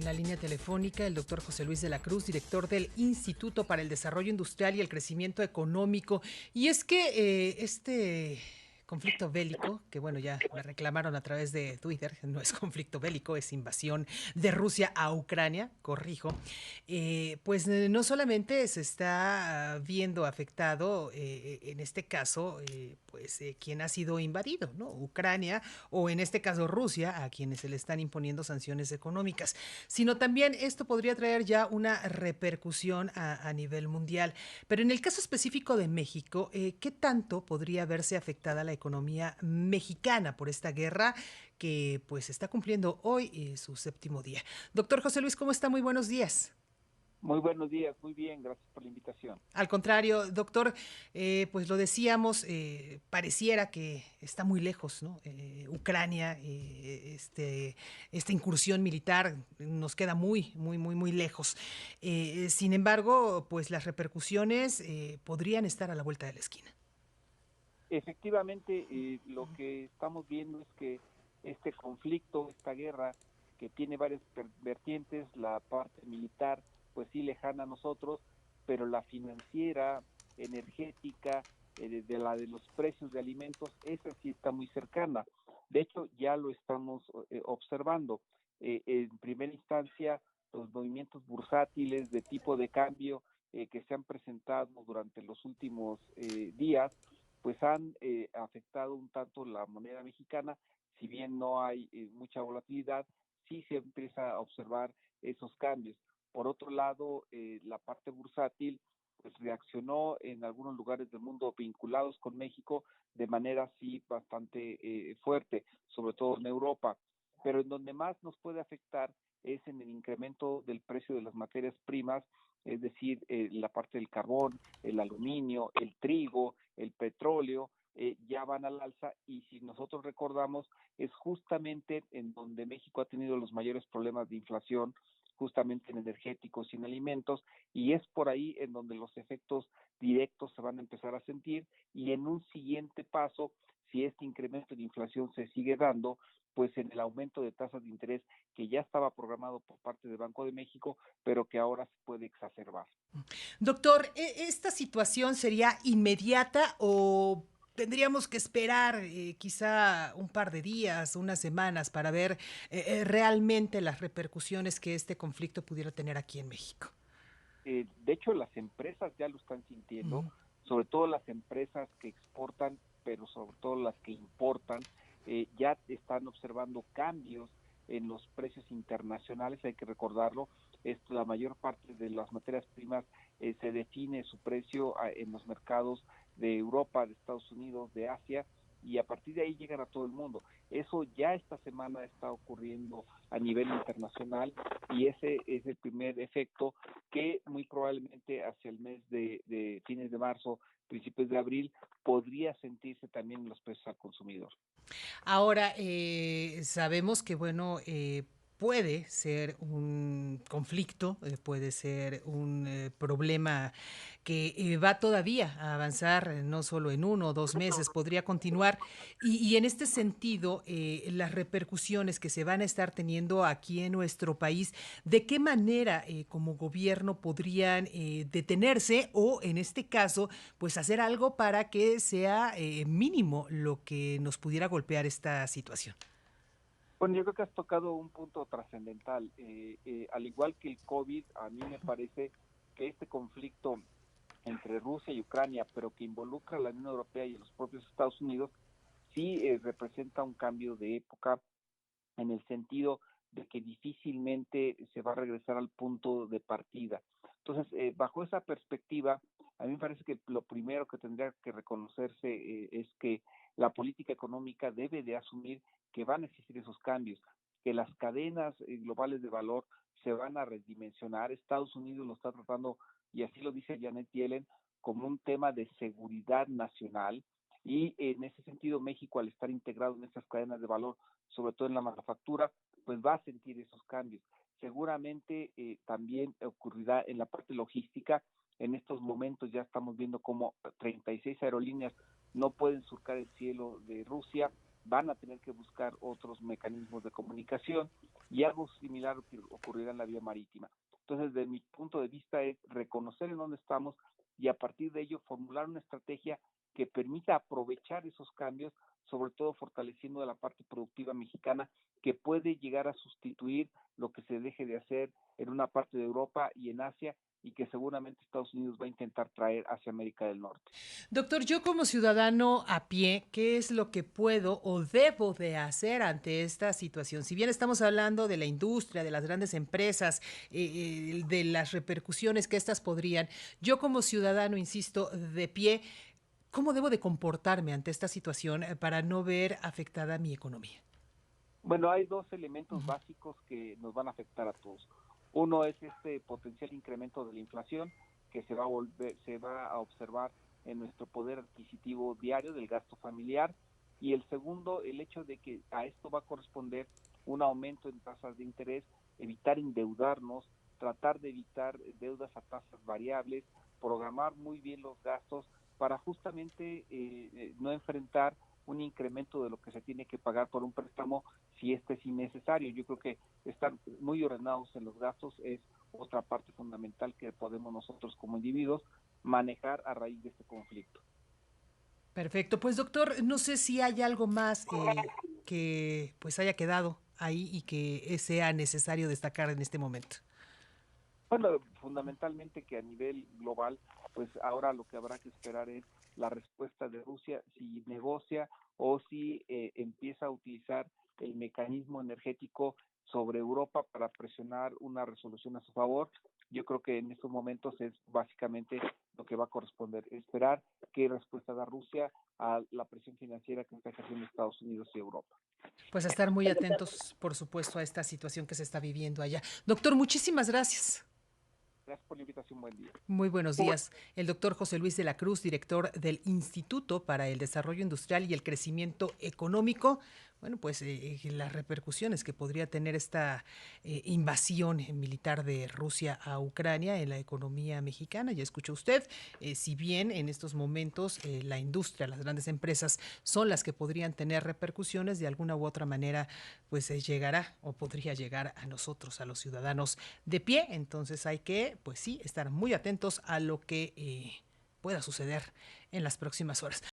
la línea telefónica el doctor José Luis de la Cruz, director del Instituto para el Desarrollo Industrial y el Crecimiento Económico. Y es que este conflicto bélico, que bueno, ya me reclamaron a través de Twitter, no es conflicto bélico, es invasión de Rusia a Ucrania, corrijo, no solamente se está viendo afectado, en este caso, quien ha sido invadido, ¿no? Ucrania, o en este caso Rusia, a quienes se le están imponiendo sanciones económicas, sino también esto podría traer ya una repercusión a nivel mundial. Pero en el caso específico de México, ¿qué tanto podría verse afectada la economía mexicana por esta guerra que pues está cumpliendo hoy su séptimo día? Doctor José Luis, ¿cómo está? Muy buenos días. Muy buenos días, muy bien, gracias por la invitación. Al contrario, doctor, pues lo decíamos, pareciera que está muy lejos, ¿no? Ucrania, esta incursión militar nos queda muy lejos. Sin embargo, pues las repercusiones podrían estar a la vuelta de la esquina. Efectivamente, lo que estamos viendo es que este conflicto, esta guerra, que tiene varias vertientes, la parte militar, pues sí lejana a nosotros, pero la financiera, energética, de la de los precios de alimentos, esa sí está muy cercana. De hecho, ya lo estamos observando. En primera instancia, los movimientos bursátiles de tipo de cambio que se han presentado durante los últimos días, pues han afectado un tanto la moneda mexicana. Si bien no hay mucha volatilidad, sí se empieza a observar esos cambios. Por otro lado, la parte bursátil pues reaccionó en algunos lugares del mundo vinculados con México de manera así bastante fuerte, sobre todo en Europa. Pero en donde más nos puede afectar es en el incremento del precio de las materias primas, es decir, la parte del carbón, el aluminio, el trigo, el petróleo, ya van al alza, y si nosotros recordamos, es justamente en donde México ha tenido los mayores problemas de inflación, justamente en energéticos y en alimentos, y es por ahí en donde los efectos directos se van a empezar a sentir, y en un siguiente paso, si este incremento de inflación se sigue dando, pues en el aumento de tasas de interés que ya estaba programado por parte del Banco de México, pero que ahora se puede exacerbar. Doctor, ¿esta situación sería inmediata o tendríamos que esperar quizá un par de días, unas semanas para ver realmente las repercusiones que este conflicto pudiera tener aquí en México? De hecho, las empresas ya lo están sintiendo, Ujú. sobre todo las empresas que exportan, pero sobre todo las que importan, ya están observando cambios en los precios internacionales. Hay que recordarlo, esto, la mayor parte de las materias primas se define su precio en los mercados de Europa, de Estados Unidos, de Asia, y a partir de ahí llegan a todo el mundo. Eso ya esta semana está ocurriendo a nivel internacional, y ese es el primer efecto que muy probablemente hacia el mes de fines de marzo, principios de abril, podría sentirse también en los precios al consumidor. Ahora, sabemos que, bueno, puede ser un conflicto, puede ser un problema que va todavía a avanzar, no solo en 1 o 2 meses, podría continuar. Y en este sentido, las repercusiones que se van a estar teniendo aquí en nuestro país, ¿de qué manera como gobierno podrían detenerse o, en este caso, pues hacer algo para que sea mínimo lo que nos pudiera golpear esta situación? Bueno, yo creo que has tocado un punto trascendental. Al igual que el COVID, a mí me parece que este conflicto entre Rusia y Ucrania, pero que involucra a la Unión Europea y a los propios Estados Unidos, sí representa un cambio de época, en el sentido de que difícilmente se va a regresar al punto de partida. Entonces, bajo esa perspectiva, a mí me parece que lo primero que tendría que reconocerse es que la política económica debe de asumir que van a existir esos cambios, que las cadenas globales de valor se van a redimensionar. Estados Unidos lo está tratando, y así lo dice Janet Yellen, como un tema de seguridad nacional, y en ese sentido México, al estar integrado en estas cadenas de valor, sobre todo en la manufactura, pues va a sentir esos cambios. Seguramente también ocurrirá en la parte logística. En estos momentos ya estamos viendo cómo 36 aerolíneas no pueden surcar el cielo de Rusia, van a tener que buscar otros mecanismos de comunicación. y algo similar ocurrirá en la vía marítima. Entonces, desde mi punto de vista es reconocer en dónde estamos y a partir de ello formular una estrategia que permita aprovechar esos cambios, sobre todo fortaleciendo la parte productiva mexicana, que puede llegar a sustituir lo que se deje de hacer en una parte de Europa y en Asia, y que seguramente Estados Unidos va a intentar traer hacia América del Norte. Doctor, yo como ciudadano a pie, ¿qué es lo que puedo o debo de hacer ante esta situación? Si bien estamos hablando de la industria, de las grandes empresas, de las repercusiones que estas podrían, yo como ciudadano, insisto, de pie, ¿cómo debo de comportarme ante esta situación para no ver afectada mi economía? Bueno, hay dos elementos básicos que nos van a afectar a todos. Uno es este potencial incremento de la inflación que se va a observar en nuestro poder adquisitivo diario del gasto familiar, y el segundo, el hecho de que a esto va a corresponder un aumento en tasas de interés, evitar endeudarnos, tratar de evitar deudas a tasas variables, programar muy bien los gastos para justamente no enfrentar un incremento de lo que se tiene que pagar por un préstamo si este es innecesario. Yo creo que estar muy ordenados en los gastos es otra parte fundamental que podemos nosotros como individuos manejar a raíz de este conflicto. Perfecto, pues doctor, no sé si hay algo más que pues haya quedado ahí y que sea necesario destacar en este momento. Bueno, fundamentalmente que a nivel global, pues ahora lo que habrá que esperar es la respuesta de Rusia, si negocia o si empieza a utilizar el mecanismo energético sobre Europa para presionar una resolución a su favor. Yo creo que en estos momentos es básicamente lo que va a corresponder, esperar qué respuesta da Rusia a la presión financiera que está ejerciendo Estados Unidos y Europa. Pues a estar muy atentos, por supuesto, a esta situación que se está viviendo allá. Doctor, muchísimas gracias. Gracias por la invitación, buen día. Muy buenos días. El doctor José Luis de la Cruz, director del Instituto para el Desarrollo Industrial y el Crecimiento Económico. Bueno, pues las repercusiones que podría tener esta invasión militar de Rusia a Ucrania en la economía mexicana. Ya escuchó usted, si bien en estos momentos la industria, las grandes empresas son las que podrían tener repercusiones, de alguna u otra manera, pues llegará o podría llegar a nosotros, a los ciudadanos de pie. Entonces hay que, pues sí, estar muy atentos a lo que pueda suceder en las próximas horas.